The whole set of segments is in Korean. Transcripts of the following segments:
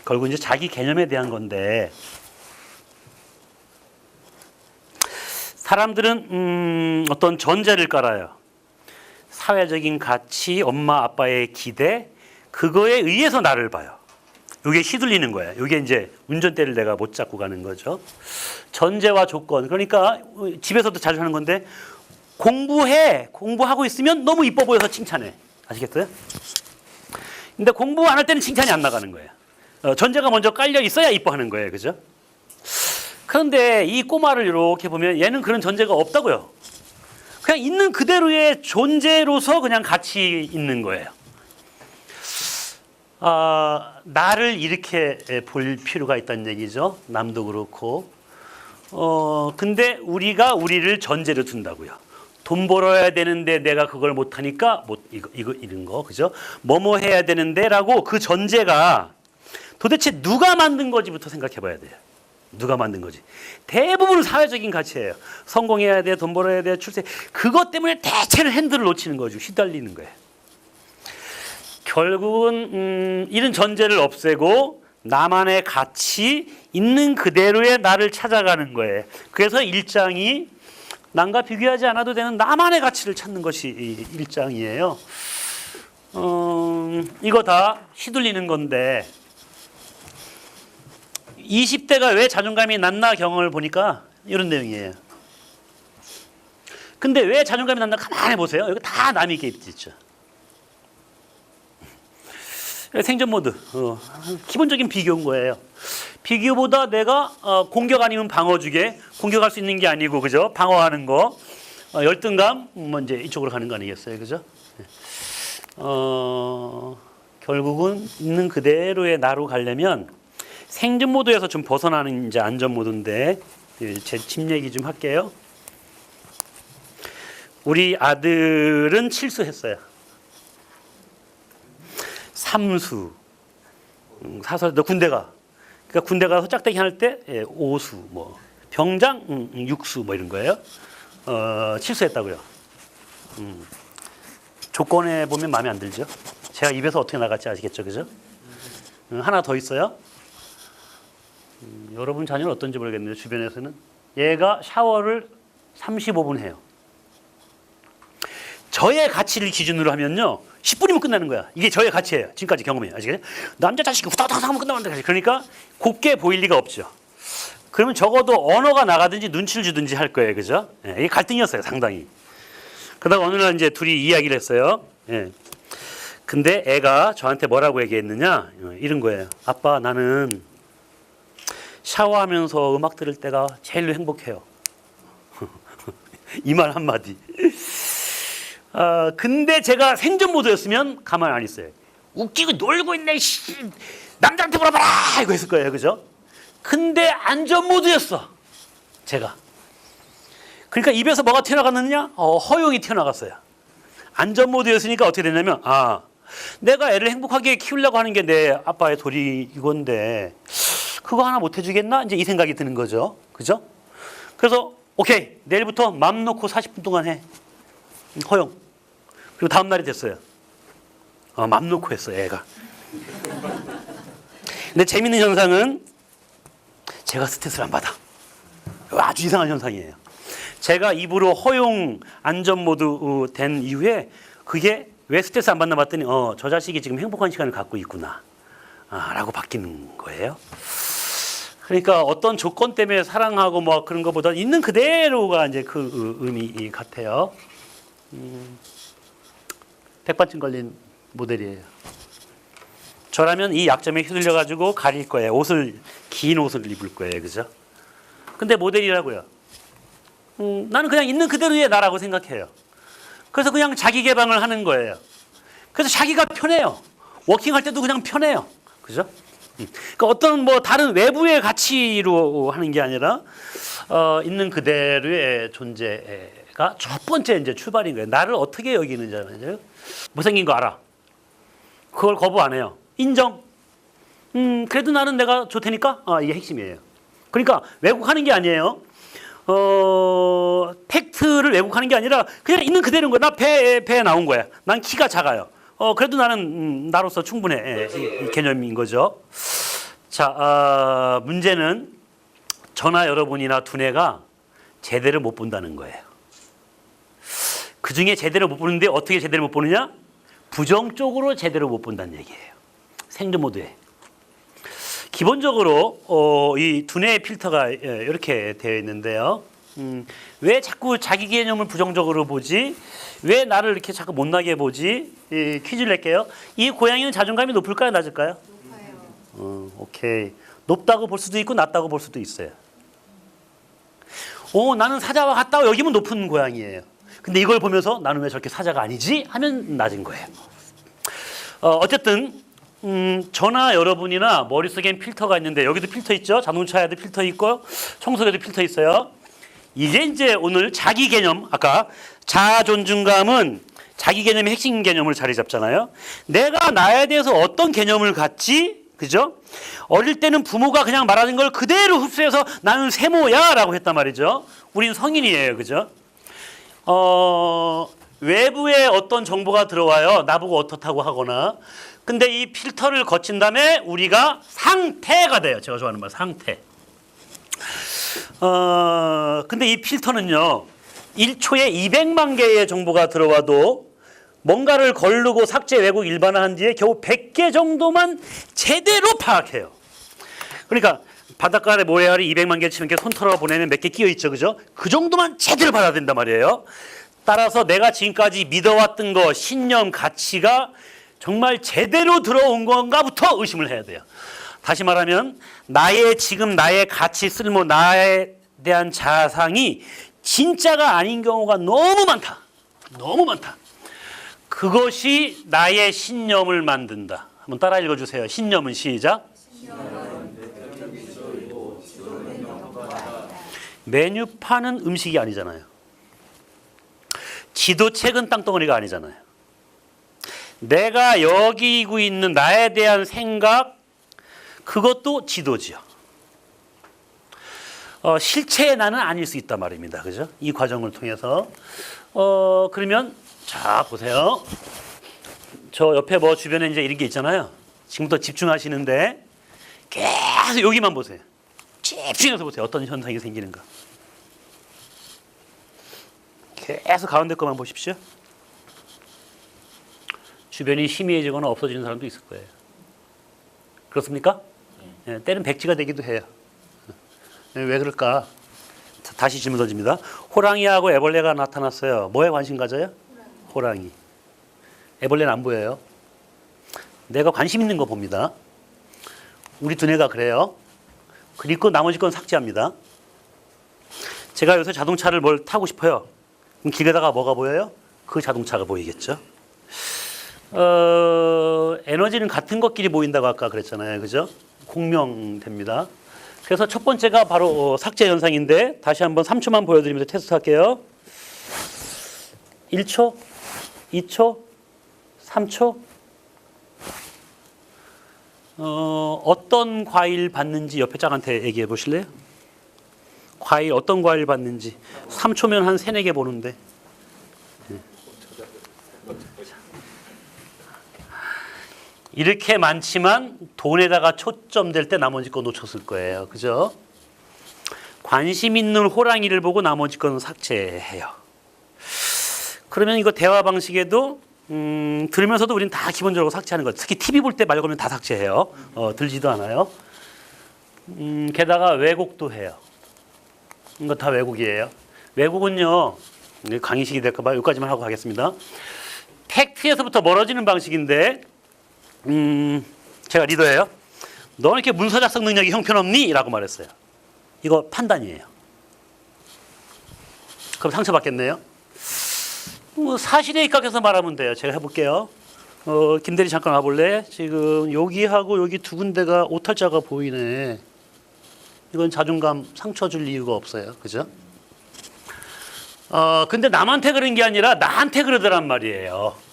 결국 이제 자기 개념에 대한 건데, 사람들은 어떤 전제를 깔아요. 사회적인 가치, 엄마 아빠의 기대, 그거에 의해서 나를 봐요. 이게 휘둘리는 거예요. 이게 이제 운전대를 내가 못 잡고 가는 거죠. 전제와 조건. 그러니까 집에서도 자주 하는 건데, 공부하고 있으면 너무 이뻐 보여서 칭찬해. 아시겠어요? 근데 공부 안 할 때는 칭찬이 안 나가는 거예요. 전제가 먼저 깔려 있어야 이뻐하는 거예요. 그죠? 그런데 이 꼬마를 이렇게 보면 얘는 그런 전제가 없다고요. 그냥 있는 그대로의 존재로서 그냥 같이 있는 거예요. 나를 이렇게 볼 필요가 있다는 얘기죠. 남도 그렇고. 근데 우리가 우리를 전제로 둔다고요. 돈 벌어야 되는데 내가 그걸 못하니까 이런 거, 그죠? 뭐뭐 해야 되는데라고 그 전제가 도대체 누가 만든 거지부터 생각해 봐야 돼요. 누가 만든 거지? 대부분은 사회적인 가치예요. 성공해야 돼, 돈 벌어야 돼, 출세. 그것 때문에 대체로 핸들을 놓치는 거죠. 휘달리는 거예요. 결국은 이런 전제를 없애고 나만의 가치, 있는 그대로의 나를 찾아가는 거예요. 그래서 1장이 남과 비교하지 않아도 되는 나만의 가치를 찾는 것이 1장이에요. 이거 다 휘둘리는 건데, 20대가 왜 자존감이 낮나 경험을 보니까 이런 내용이에요. 근데 왜 자존감이 낮나 가만히 보세요. 이거 다 남이 개입됐죠. 생존 모드, 기본적인 비교인 거예요. 비교보다 내가 공격 아니면 방어 주게, 공격할 수 있는 게 아니고, 그죠? 방어하는 거, 열등감, 이제 이쪽으로 가는 거 아니겠어요, 그죠? 결국은 있는 그대로의 나로 가려면 생존 모드에서 좀 벗어나는 이제 안전 모드인데, 제 집 얘기 좀 할게요. 우리 아들은 칠수했어요. 삼수, 사설, 너 군대 가. 그러니까 군대 가서 짝대기 할 때 오수, 뭐 병장, 육수 뭐 이런 거예요. 칠수했다고요. 조건에 보면 마음에 안 들죠. 제가 입에서 어떻게 나갈지 아시겠죠, 그죠? 하나 더 있어요. 여러분 자녀는 어떤지 모르겠는데 주변에서는 얘가 샤워를 35분 해요. 저의 가치를 기준으로 하면요 10분이면 끝나는 거야. 이게 저의 가치예요. 지금까지 경험이에요. 아시겠어요? 남자 자식이 후다닥 하면 끝나면 그러니까 곱게 보일 리가 없죠. 그러면 적어도 언어가 나가든지 눈치를 주든지 할 거예요. 그죠? 예, 이게 갈등이었어요. 상당히. 그러다가 어느 날 이제 둘이 이야기를 했어요. 예. 근데 애가 저한테 뭐라고 얘기했느냐? 이런 거예요. 아빠, 나는 샤워하면서 음악 들을 때가 제일 행복해요. 이 말 한마디. 근데 제가 생존 모드였으면 가만 안 있어요. 웃기고 놀고 있네, 씨. 남자한테 물어봐라! 이거 했을 거예요. 그죠? 근데 안전 모드였어. 제가. 그러니까 입에서 뭐가 튀어나갔느냐? 허용이 튀어나갔어요. 안전 모드였으니까 어떻게 됐냐면, 내가 애를 행복하게 키우려고 하는 게 내 아빠의 도리 이건데, 그거 하나 못 해주겠나? 이제 이 생각이 드는 거죠. 그죠? 그래서, 오케이. 내일부터 맘 놓고 40분 동안 해. 허용. 그리고 다음 날이 됐어요. 맘 놓고 했어요, 애가. 근데 재밌는 현상은 제가 스트레스를 안 받아. 아주 이상한 현상이에요. 제가 입으로 허용 안전 모드 된 이후에 그게 왜 스트레스 안 받나 봤더니 저 자식이 지금 행복한 시간을 갖고 있구나 라고 바뀌는 거예요. 그러니까 어떤 조건 때문에 사랑하고 뭐 그런 것보다 있는 그대로가 이제 그 의미 같아요. 백반증 걸린 모델이에요. 저라면 이 약점에 휘둘려가지고 가릴 거예요. 긴 옷을 입을 거예요. 그죠? 근데 모델이라고요. 나는 그냥 있는 그대로의 나라고 생각해요. 그래서 그냥 자기 개방을 하는 거예요. 그래서 자기가 편해요. 워킹할 때도 그냥 편해요. 그죠? 그러니까 어떤 뭐 다른 외부의 가치로 하는 게 아니라 있는 그대로의 존재가 첫 번째 이제 출발인 거예요. 나를 어떻게 여기는지잖아요. 못생긴 거 알아. 그걸 거부 안 해요. 인정. 그래도 나는 내가 좋다니까. 이게 핵심이에요. 그러니까 왜곡하는 게 아니에요. 팩트를 왜곡하는 게 아니라 그냥 있는 그대로인 거야. 나 배에 나온 거야. 난 키가 작아요. 그래도 나는 나로서 충분해. 이 개념인 거죠. 자, 문제는 저나 여러분이나 두뇌가 제대로 못 본다는 거예요. 그 중에 제대로 못 보는데 어떻게 제대로 못 보느냐? 부정적으로 제대로 못 본다는 얘기예요. 생존 모드에. 기본적으로 이 두뇌의 필터가 이렇게 되어 있는데요. 왜 자꾸 자기 개념을 부정적으로 보지? 왜 나를 이렇게 자꾸 못나게 보지? 퀴즈를 낼게요. 이 고양이는 자존감이 높을까요? 낮을까요? 높아요. 오케이. 높다고 볼 수도 있고 낮다고 볼 수도 있어요. 나는 사자와 같다. 여기면 높은 고양이에요. 근데 이걸 보면서 나는 왜 저렇게 사자가 아니지? 하면 낮은 거예요. 어쨌든 저나 여러분이나 머릿속엔 필터가 있는데 여기도 필터 있죠. 자동차에도 필터 있고 청소기에도 필터 있어요. 이게 이제 오늘 자기 개념, 아까 자아 존중감은 자기 개념의 핵심 개념을 자리 잡잖아요. 내가 나에 대해서 어떤 개념을 갖지? 그죠? 어릴 때는 부모가 그냥 말하는 걸 그대로 흡수해서 나는 세모야 라고 했단 말이죠. 우린 성인이에요. 그죠? 외부에 어떤 정보가 들어와요. 나보고 어떻다고 하거나. 근데 이 필터를 거친 다음에 우리가 상태가 돼요. 제가 좋아하는 말 상태. 근데 이 필터는요. 1초에 200만 개의 정보가 들어와도 뭔가를 거르고 삭제, 왜곡, 일반화한 뒤에 겨우 100개 정도만 제대로 파악해요. 그러니까 바닷가에 모래알이 200만 개 치면 손 털어 보내면 몇 개 끼어 있죠. 그죠? 그 정도만 제대로 받아야 된단 말이에요. 따라서 내가 지금까지 믿어왔던 거, 신념, 가치가 정말 제대로 들어온 건가부터 의심을 해야 돼요. 다시 말하면 지금 나의 가치, 쓸모, 나에 대한 자상이 진짜가 아닌 경우가 너무 많다. 너무 많다. 그것이 나의 신념을 만든다. 한번 따라 읽어주세요. 신념은 시작. 메뉴판은 음식이 아니잖아요. 지도책은 땅덩어리가 아니잖아요. 내가 여기고 있는 나에 대한 생각, 그것도 지도지요. 실체의 나는 아닐 수 있단 말입니다. 그죠? 이 과정을 통해서. 그러면, 자, 보세요. 저 옆에 주변에 이제 이런 게 있잖아요. 지금부터 집중하시는데, 계속 여기만 보세요. 집중해서 보세요. 어떤 현상이 생기는가. 계속 가운데 것만 보십시오. 주변이 희미해지거나 없어지는 사람도 있을 거예요. 그렇습니까? 네, 때는 백지가 되기도 해요. 네, 왜 그럴까? 다시 질문 던집니다. 호랑이하고 애벌레가 나타났어요. 뭐에 관심 가져요? 호랑이. 애벌레는 안 보여요. 내가 관심 있는 거 봅니다. 우리 두뇌가 그래요. 그리고 나머지 건 삭제합니다. 제가 요새 자동차를 타고 싶어요. 그럼 길 가다가 뭐가 보여요? 그 자동차가 보이겠죠. 에너지는 같은 것끼리 보인다고 아까 그랬잖아요. 그죠? 공명됩니다. 그래서 첫 번째가 바로 삭제 현상인데 다시 한번 3초만 보여드리면서 테스트 할게요. 1초, 2초, 3초. 어떤 과일 받는지 옆에 짝한테 얘기해 보실래요? 과일 어떤 과일 받는지 3초면 한 3, 4개 보는데. 이렇게 많지만 돈에다가 초점될 때 나머지 거 놓쳤을 거예요. 그죠? 관심 있는 호랑이를 보고 나머지 건 삭제해요. 그러면 이거 대화 방식에도 들으면서도 우리는 다 기본적으로 삭제하는 거예요. 특히 TV 볼 때 말 걸면 다 삭제해요. 들지도 않아요. 게다가 왜곡도 해요. 이거 다 왜곡이에요. 왜곡은요. 강의식이 될까 봐 여기까지만 하고 가겠습니다. 팩트에서부터 멀어지는 방식인데 제가 리더예요. 너는 이렇게 문서 작성 능력이 형편없니? 라고 말했어요. 이거 판단이에요. 그럼 상처받겠네요. 사실에 입각해서 말하면 돼요. 제가 해볼게요. 김대리 잠깐 와볼래? 지금 여기하고 여기 두 군데가 오탈자가 보이네. 이건 자존감 상처 줄 이유가 없어요. 그죠? 근데 남한테 그런 게 아니라 나한테 그러더란 말이에요.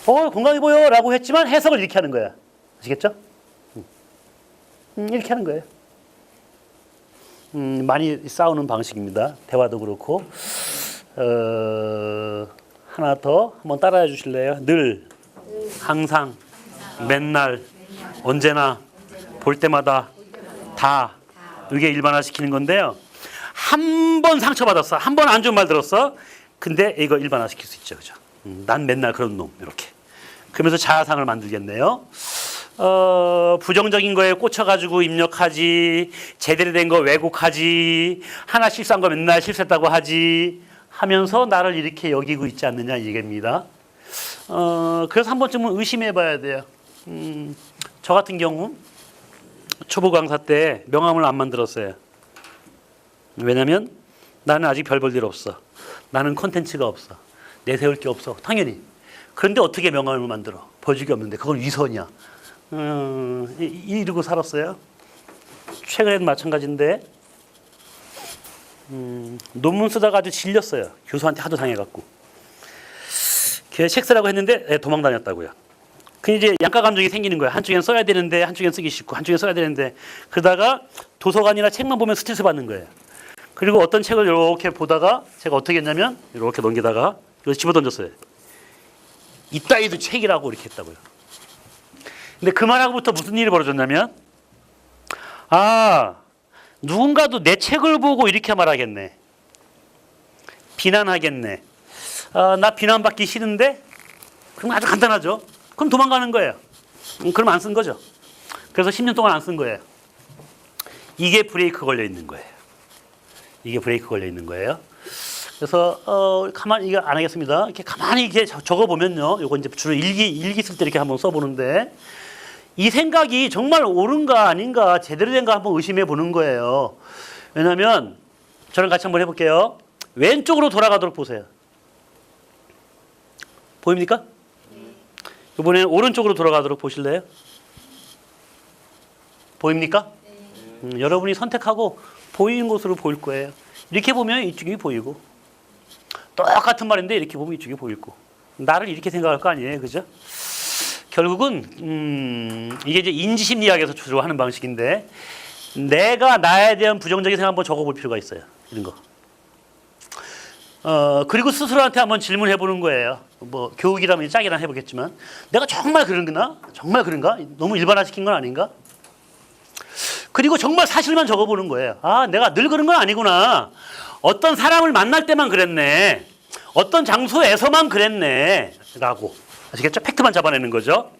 건강해 보여 라고 했지만 해석을 이렇게 하는 거야. 아시겠죠? 이렇게 하는 거예요. 많이 싸우는 방식입니다. 대화도 그렇고. 하나 더 한번 따라해 주실래요? 늘, 항상, 맨날, 언제나, 볼 때마다 다. 이게 일반화시키는 건데요. 한 번 상처받았어. 한 번 안 좋은 말 들었어. 근데 이거 일반화시킬 수 있죠. 그죠? 난 맨날 그런 놈. 이렇게. 그러면서 자아상을 만들겠네요. 부정적인 거에 꽂혀가지고 입력하지, 제대로 된 거 왜곡하지, 하나 실수한 거 맨날 실수했다고 하지 하면서 나를 이렇게 여기고 있지 않느냐 이게입니다. 그래서 한 번쯤은 의심해 봐야 돼요. 저 같은 경우 초보 강사 때 명함을 안 만들었어요. 왜냐면 나는 아직 별 볼 일 없어. 나는 콘텐츠가 없어. 내세울 게 없어. 당연히. 그런데 어떻게 명함을 만들어? 보여줄 게 없는데 그건 위선이야. 이러고 살았어요. 최근에도 마찬가지인데 논문 쓰다가 아주 질렸어요. 교수한테 하도 당해갖고. 걔 책 쓰라고 했는데 도망 다녔다고요. 그 이제 양가 감정이 생기는 거예요. 한쪽엔 써야 되는데 한쪽엔 쓰기 싫고 한쪽엔 써야 되는데 그러다가 도서관이나 책만 보면 스트레스 받는 거예요. 그리고 어떤 책을 이렇게 보다가 제가 어떻게 했냐면 이렇게 넘기다가 이거 집어던졌어요. 이따위도 책이라고 이렇게 했다고요. 근데 그 말하고부터 무슨 일이 벌어졌냐면 누군가도 내 책을 보고 이렇게 말하겠네. 비난하겠네. 나 비난받기 싫은데? 그럼 아주 간단하죠. 그럼 도망가는 거예요. 그럼 안 쓴 거죠. 그래서 10년 동안 안 쓴 거예요. 이게 브레이크 걸려 있는 거예요. 이게 브레이크 걸려 있는 거예요. 그래서 가만히 이거 안 하겠습니다. 이렇게 가만히 이렇게 적어 보면요. 이거 이제 주로 일기 쓸 때 이렇게 한번 써 보는데 이 생각이 정말 옳은가 아닌가 제대로 된가 한번 의심해 보는 거예요. 왜냐하면 저랑 같이 한번 해볼게요. 왼쪽으로 돌아가도록 보세요. 보입니까? 이번에는 오른쪽으로 돌아가도록 보실래요? 보입니까? 여러분이 선택하고 보이는 곳으로 보일 거예요. 이렇게 보면 이쪽이 보이고 똑같은 말인데 이렇게 보면 이쪽이 보이고 나를 이렇게 생각할 거 아니에요. 그죠? 결국은 이게 이제 인지심리학에서 주로 하는 방식인데 내가 나에 대한 부정적인 생각 한번 적어볼 필요가 있어요. 이런 거. 그리고 스스로한테 한번 질문해 보는 거예요. 뭐 교육이라면 짝이랑 해보겠지만 내가 정말 그런가? 정말 그런가? 너무 일반화시킨 건 아닌가? 그리고 정말 사실만 적어보는 거예요. 내가 늘 그런 건 아니구나. 어떤 사람을 만날 때만 그랬네. 어떤 장소에서만 그랬네. 라고. 아시겠죠? 팩트만 잡아내는 거죠.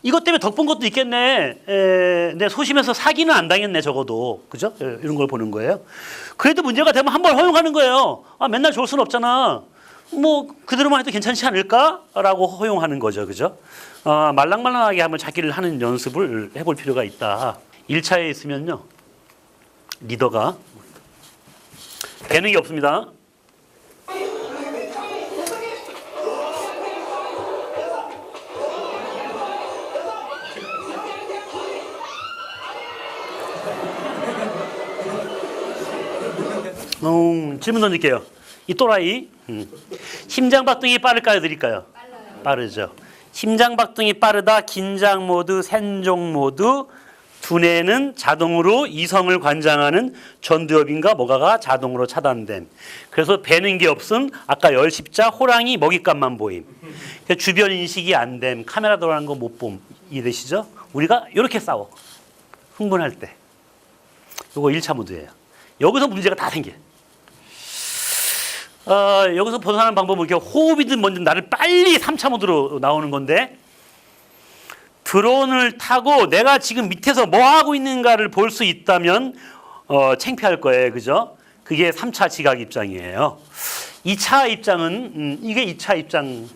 이것 때문에 덕본 것도 있겠네. 내 소심해서 사기는 안 당했네, 적어도. 그죠? 이런 걸 보는 거예요. 그래도 문제가 되면 한 번 허용하는 거예요. 맨날 좋을 수는 없잖아. 뭐, 그대로만 해도 괜찮지 않을까? 라고 허용하는 거죠. 그죠? 말랑말랑하게 한번 찾기를 하는 연습을 해볼 필요가 있다. 1차에 있으면요. 리더가 배는 게 없습니다. 질문 던질게요. 이 또라이 심장박동이 빠를까요? 느릴까요? 빠르죠. 심장박동이 빠르다. 긴장 모드, 생종 모드. 두뇌는 자동으로 이성을 관장하는 전두엽인가 뭐가가 자동으로 차단됨. 그래서 배는 게 없음. 아까 열십자 호랑이 먹잇감만 보임. 주변 인식이 안 됨. 카메라 돌아가는 거 못 봄. 이해되시죠? 우리가 이렇게 싸워. 흥분할 때. 이거 1차 모드예요. 여기서 문제가 다 생겨. 여기서 벗어나는 방법은 이렇게 호흡이든 뭔지 나를 빨리 3차 모드로 나오는 건데 드론을 타고 내가 지금 밑에서 뭐 하고 있는가를 볼 수 있다면 창피할 거예요. 그죠? 그게 3차 지각 입장이에요. 2차 입장은 이게 2차 입장.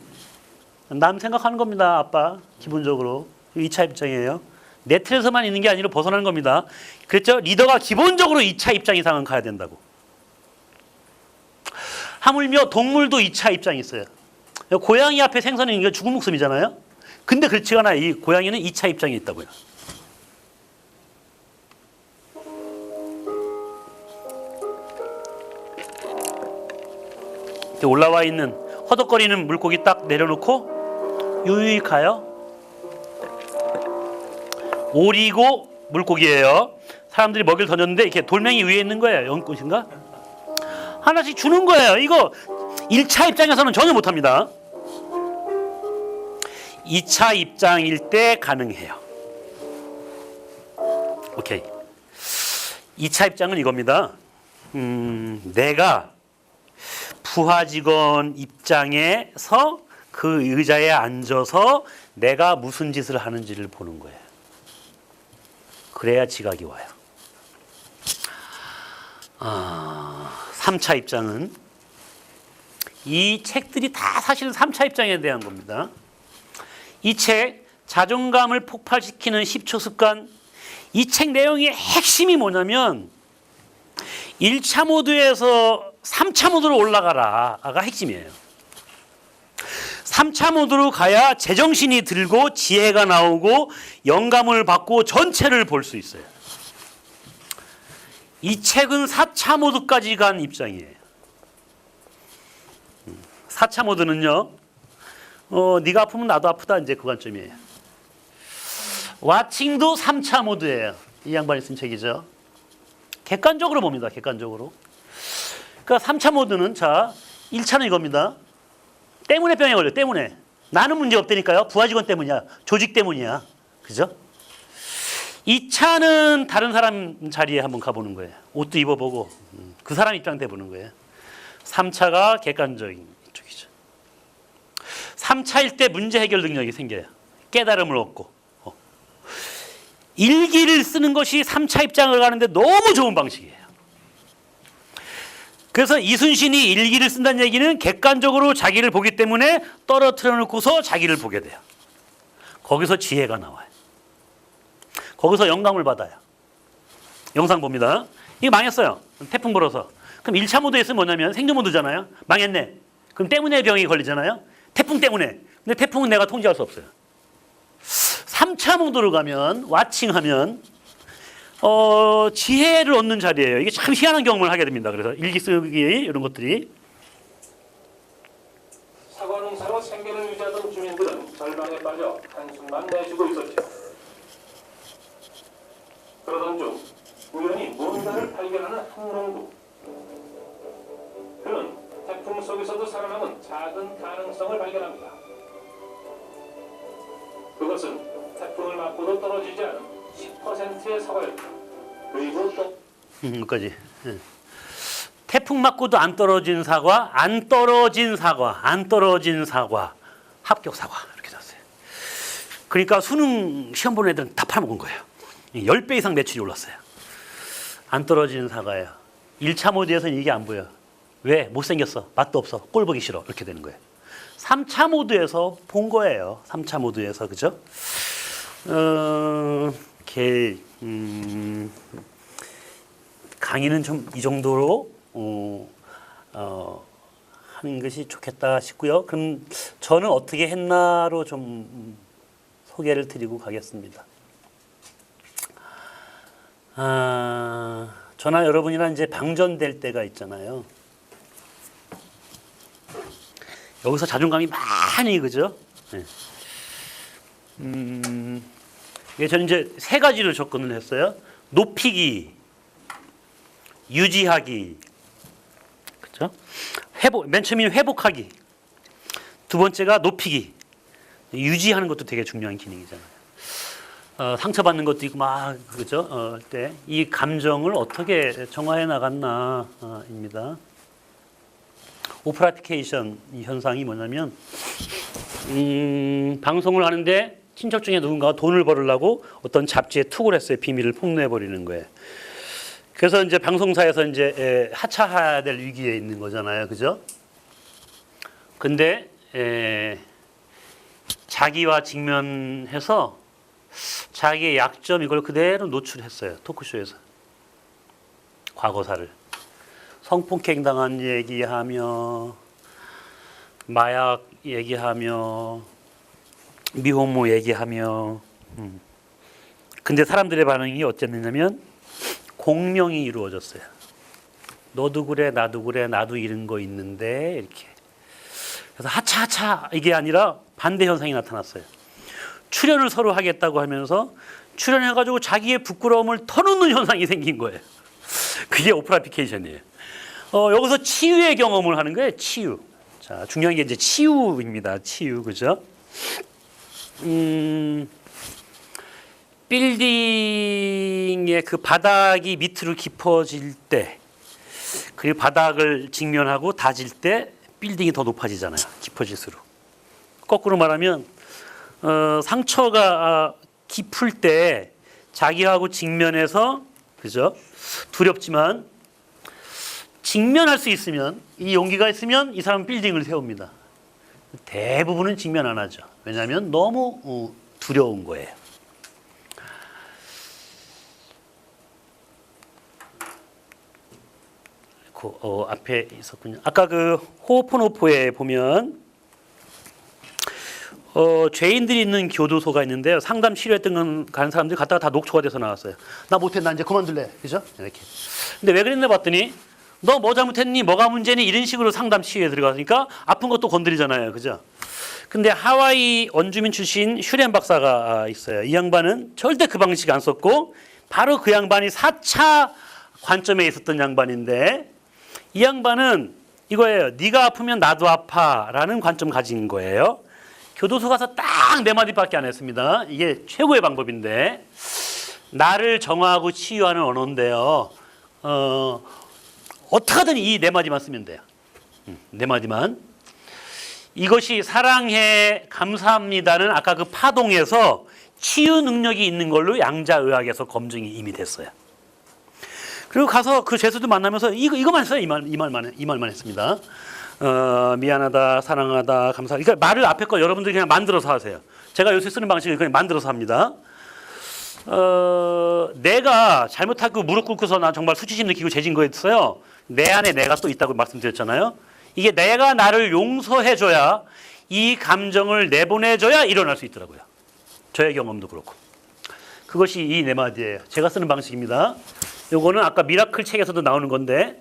남 생각하는 겁니다. 아빠 기본적으로 2차 입장이에요. 내 틀에서만 있는 게 아니라 벗어나는 겁니다. 그랬죠? 리더가 기본적으로 2차 입장 이상은 가야 된다고. 하물며 동물도 2차 입장이 있어요. 고양이 앞에 생선은 이게 죽은 목숨이잖아요. 근데 그렇지가 않아요. 이 고양이는 2차 입장이 있다고요. 올라와 있는 허덕거리는 물고기 딱 내려놓고 유유히 가요. 오리고 물고기예요. 사람들이 먹이를 던졌는데 이렇게 돌멩이 위에 있는 거예요. 연꽃인가? 하나씩 주는 거예요. 이거 1차 입장에서는 전혀 못합니다. 2차 입장일 때 가능해요. 오케이. 2차 입장은 이겁니다. 내가 부하 직원 입장에서 그 의자에 앉아서 내가 무슨 짓을 하는지를 보는 거예요. 그래야 지각이 와요. 3차 입장은 이 책들이 다 사실은 3차 입장에 대한 겁니다. 이 책 자존감을 폭발시키는 10초 습관, 이 책 내용의 핵심이 뭐냐면 1차 모드에서 3차 모드로 올라가라가 핵심이에요. 3차 모드로 가야 제정신이 들고 지혜가 나오고 영감을 받고 전체를 볼 수 있어요. 이 책은 4차 모드까지 간 입장이에요. 4차 모드는요, 네가 아프면 나도 아프다, 이제 그 관점이에요. 와칭도 3차 모드예요. 이 양반이 쓴 책이죠. 객관적으로 봅니다. 객관적으로. 그러니까 3차 모드는, 자, 1차는 이겁니다. 때문에 병에 걸려. 때문에. 나는 문제 없다니까요. 부하 직원 때문이야. 조직 때문이야. 그죠? 2차는 다른 사람 자리에 한번 가보는 거예요. 옷도 입어보고 그 사람 입장 때 보는 거예요. 3차가 객관적인 쪽이죠. 3차일 때 문제 해결 능력이 생겨요. 깨달음을 얻고. 일기를 쓰는 것이 3차 입장을 가는데 너무 좋은 방식이에요. 그래서 이순신이 일기를 쓴다는 얘기는 객관적으로 자기를 보기 때문에 떨어뜨려 놓고서 자기를 보게 돼요. 거기서 지혜가 나와요. 거기서 영감을 받아요. 영상 봅니다. 이거 망했어요. 태풍 불어서. 그럼 1차 모드에 있으면 뭐냐면 생존 모드잖아요. 망했네. 그럼 때문에 병이 걸리잖아요. 태풍 때문에. 근데 태풍은 내가 통제할 수 없어요. 3차 모드로 가면, 와칭하면 지혜를 얻는 자리예요. 이게 참 희한한 경험을 하게 됩니다. 그래서 일기 쓰기 이런 것들이. 사과 농사로 생계를 유지하던 주민들은 절망에 빠져 한숨만 내쉬고 있었죠. 그러던 중 우연히 뭔가를 발견하는 한 농부. 그는 태풍 속에서도 살아남은 작은 가능성을 발견합니다. 그것은 태풍을 맞고도 떨어지지 않은 10%의 사과였다. 그리고 또 여기까지. 태풍 맞고도 안 떨어진 사과, 안 떨어진 사과, 안 떨어진 사과, 합격 사과 이렇게 줬어요. 그러니까 수능 시험 보는 애들은 다 팔아먹은 거예요. 10배 이상 매출이 올랐어요. 안 떨어진 사과예요. 1차 모드에서는 이게 안 보여. 왜? 못생겼어. 맛도 없어. 꼴 보기 싫어. 이렇게 되는 거예요. 3차 모드에서 본 거예요. 3차 모드에서. 그죠? 강의는 좀 이 정도로 하는 것이 좋겠다 싶고요. 그럼 저는 어떻게 했나로 좀 소개를 드리고 가겠습니다. 저나 여러분이랑 이제 방전될 때가 있잖아요. 여기서 자존감이 많이, 그죠? 네. 저는 이제 3가지로 접근을 했어요. 높이기, 유지하기, 그죠? 회복, 맨 처음에는 회복하기. 두 번째가 높이기. 유지하는 것도 되게 중요한 기능이잖아요. 상처받는 것도 있고 막, 그죠? 때 이 감정을 어떻게 정화해 나갔나입니다. 오프라티케이션 현상이 뭐냐면, 방송을 하는데 친척 중에 누군가가 돈을 벌으려고 어떤 잡지에 툭을 했어요. 비밀을 폭로해 버리는 거예요. 그래서 이제 방송사에서 이제 하차해야 될 위기에 있는 거잖아요. 그죠? 근데 자기와 직면해서 자기의 약점 이걸 그대로 노출했어요. 토크쇼에서. 과거사를. 성폭행 당한 얘기하며 마약 얘기하며 미혼모 얘기하며 근데 사람들의 반응이 어땠느냐면 공명이 이루어졌어요. 너도 그래 나도 그래 나도 이런 거 있는데 이렇게. 그래서 하차하차 이게 아니라 반대 현상이 나타났어요. 출연을 서로 하겠다고 하면서 출연해가지고 자기의 부끄러움을 터놓는 현상이 생긴 거예요. 그게 오프라피케이션이에요. 여기서 치유의 경험을 하는 거예요. 치유. 자, 중요한 게 이제 치유입니다. 치유, 그죠? 빌딩에 그 바닥이 밑으로 깊어질 때, 그리고 바닥을 직면하고 닫을 때 빌딩이 더 높아지잖아요. 깊어질수록. 거꾸로 말하면 상처가 깊을 때 자기하고 직면해서, 그죠? 두렵지만 직면할 수 있으면, 이 용기가 있으면 이 사람은 빌딩을 세웁니다. 대부분은 직면 안 하죠. 왜냐하면 너무 두려운 거예요. 앞에 있었군요. 아까 그 호포노포에 보면 죄인들이 있는 교도소가 있는데요. 상담 치료했던 가는 사람들이 갔다가 다 녹초가 돼서 나왔어요. 나 못해, 나 이제 그만둘래, 그죠? 이렇게. 근데 왜 그랬나 봤더니 너 뭐 잘못했니? 뭐가 문제니? 이런 식으로 상담 치료에 들어가니까 아픈 것도 건드리잖아요, 그죠? 근데 하와이 원주민 출신 슈렌 박사가 있어요. 이 양반은 절대 그 방식 안 썼고 바로 그 양반이 4차 관점에 있었던 양반인데, 이 양반은 이거예요. 네가 아프면 나도 아파라는 관점 가진 거예요. 교도소 가서 딱 4마디밖에 안 했습니다. 이게 최고의 방법인데, 나를 정화하고 치유하는 언어인데요. 어떻게든 이 4마디만 쓰면 돼요. 4마디만. 이것이 사랑해 감사합니다는 아까 그 파동에서 치유 능력이 있는 걸로 양자의학에서 검증이 이미 됐어요. 그리고 가서 그 죄수들 만나면서 이거만 했어요. 이 말만 했습니다. 미안하다, 사랑하다, 감사하다. 그러니까 말을 앞에 거 여러분들이 그냥 만들어서 하세요. 제가 요새 쓰는 방식을 그냥 만들어서 합니다. 내가 잘못하고 무릎 꿇고서 나 정말 수치심 느끼고 죄진 거였어요. 내 안에 내가 또 있다고 말씀드렸잖아요. 이게 내가 나를 용서해줘야, 이 감정을 내보내줘야 일어날 수 있더라고요. 저의 경험도 그렇고. 그것이 이 4마디예요. 제가 쓰는 방식입니다. 요거는 아까 미라클 책에서도 나오는 건데,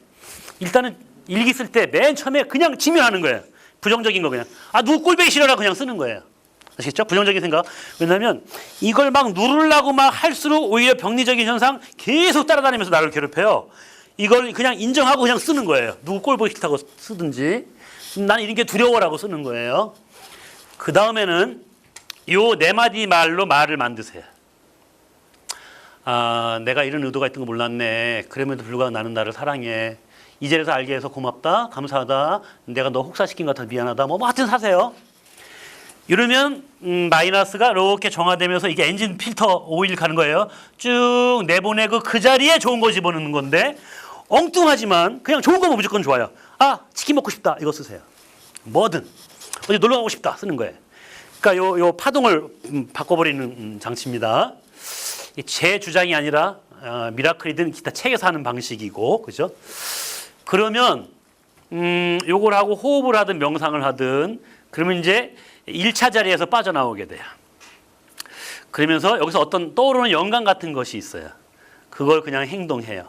일단은 일기 쓸 때 맨 처음에 그냥 직면하는 거예요. 부정적인 거 그냥. 누구 꼴보기 싫어라 그냥 쓰는 거예요. 아시겠죠? 부정적인 생각. 왜냐하면 이걸 막 누르려고 막 할수록 오히려 병리적인 현상 계속 따라다니면서 나를 괴롭혀요. 이걸 그냥 인정하고 그냥 쓰는 거예요. 누구 꼴보기 싫다고 쓰든지. 난 이런 게 두려워라고 쓰는 거예요. 그 다음에는 요 4마디 말로 말을 만드세요. 내가 이런 의도가 있던 거 몰랐네. 그럼에도 불구하고 나는 나를 사랑해. 이제라도 알게 해서 고맙다, 감사하다, 내가 너 혹사시킨 것 같아 미안하다, 뭐 하여튼 사세요. 이러면 마이너스가 이렇게 정화되면서 이게 엔진 필터 오일 가는 거예요. 쭉 내보내고 그 자리에 좋은 거 집어넣는 건데, 엉뚱하지만 그냥 좋은 거면 무조건 좋아요. 치킨 먹고 싶다, 이거 쓰세요. 뭐든 어디 놀러 가고 싶다 쓰는 거예요. 그러니까 요 파동을 바꿔버리는 장치입니다. 제 주장이 아니라 미라클이든 기타 책에서 하는 방식이고, 그죠? 그러면 요걸 하고 호흡을 하든 명상을 하든, 그러면 이제 1차 자리에서 빠져나오게 돼요. 그러면서 여기서 어떤 떠오르는 영감 같은 것이 있어요. 그걸 그냥 행동해요.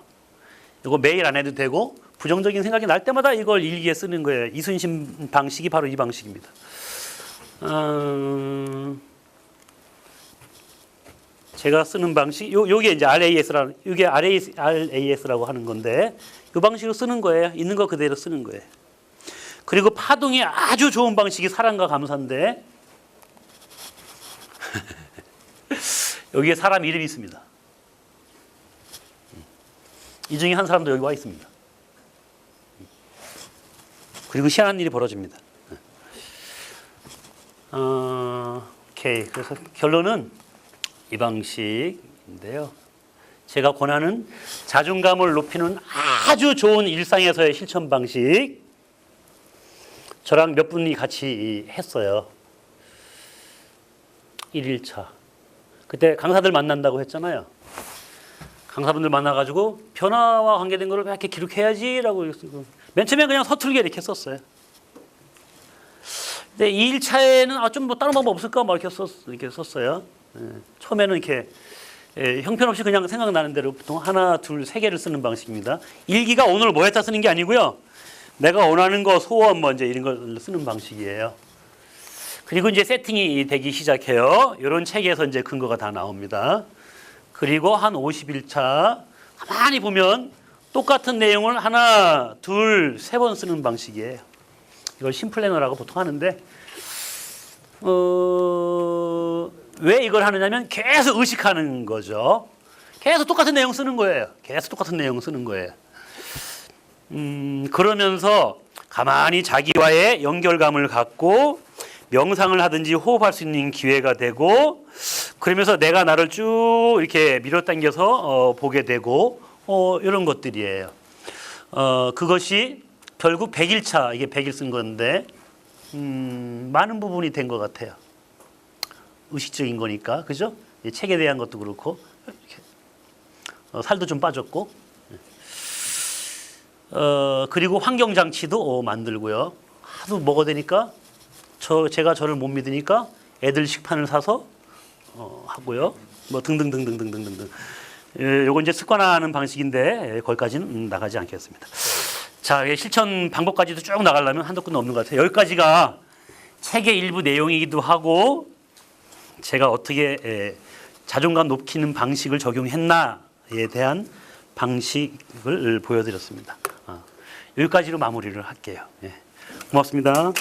이거 매일 안 해도 되고, 부정적인 생각이 날 때마다 이걸 일기에 쓰는 거예요. 이순신 방식이 바로 이 방식입니다. 제가 쓰는 방식, 요게 이제 RAS라고, 이게 RAS라고 하는 건데, 이 방식으로 쓰는 거예요. 있는 거 그대로 쓰는 거예요. 그리고 파동이 아주 좋은 방식이 사랑과 감사인데, 여기에 사람 이름이 있습니다. 이 중에 한 사람도 여기 와 있습니다. 그리고 희한한 일이 벌어집니다. 오케이. 그래서 결론은 이 방식인데요. 제가 권하는 자존감을 높이는 아주 좋은 일상에서의 실천 방식. 저랑 몇 분이 같이 했어요. 1일차. 그때 강사들 만난다고 했잖아요. 강사분들 만나가지고 변화와 관계된 거를 이렇게 기록해야지라고 맨 처음에 그냥 서툴게 이렇게 썼어요. 근데 2일차에는 좀 뭐 다른 방법 없을까 막 이렇게 썼어요. 처음에는 이렇게 형편없이 그냥 생각나는 대로 보통 하나, 둘, 세 개를 쓰는 방식입니다. 일기가 오늘 뭐 했다 쓰는 게 아니고요. 내가 원하는 거 소원 뭐 이제 이런 걸 쓰는 방식이에요. 그리고 이제 세팅이 되기 시작해요. 이런 책에서 이제 근거가 다 나옵니다. 그리고 한 50일차 가만히 보면 똑같은 내용을 하나, 둘, 세 번 쓰는 방식이에요. 이걸 심플래너라고 보통 하는데, 왜 이걸 하느냐면 계속 의식하는 거죠. 계속 똑같은 내용 쓰는 거예요. 계속 똑같은 내용 쓰는 거예요. 그러면서 가만히 자기와의 연결감을 갖고 명상을 하든지 호흡할 수 있는 기회가 되고, 그러면서 내가 나를 쭉 이렇게 밀어당겨서 보게 되고, 이런 것들이에요. 그것이 결국 100일차, 이게 100일 쓴 건데, 많은 부분이 된 것 같아요. 의식적인 거니까, 그죠? 이 책에 대한 것도 그렇고, 이렇게. 살도 좀 빠졌고, 그리고 환경장치도 만들고요. 하도 먹어대니까, 제가 저를 못 믿으니까 애들 식판을 사서 하고요. 뭐 등등등등등등등등. 요건 이제 습관화하는 방식인데 거기까지는 나가지 않겠습니다. 자, 실천 방법까지도 쭉 나가려면 한도 끝도 없는 것 같아요. 여기까지가 책의 일부 내용이기도 하고 제가 어떻게 자존감 높이는 방식을 적용했나에 대한 방식을 보여드렸습니다. 여기까지로 마무리를 할게요. 고맙습니다.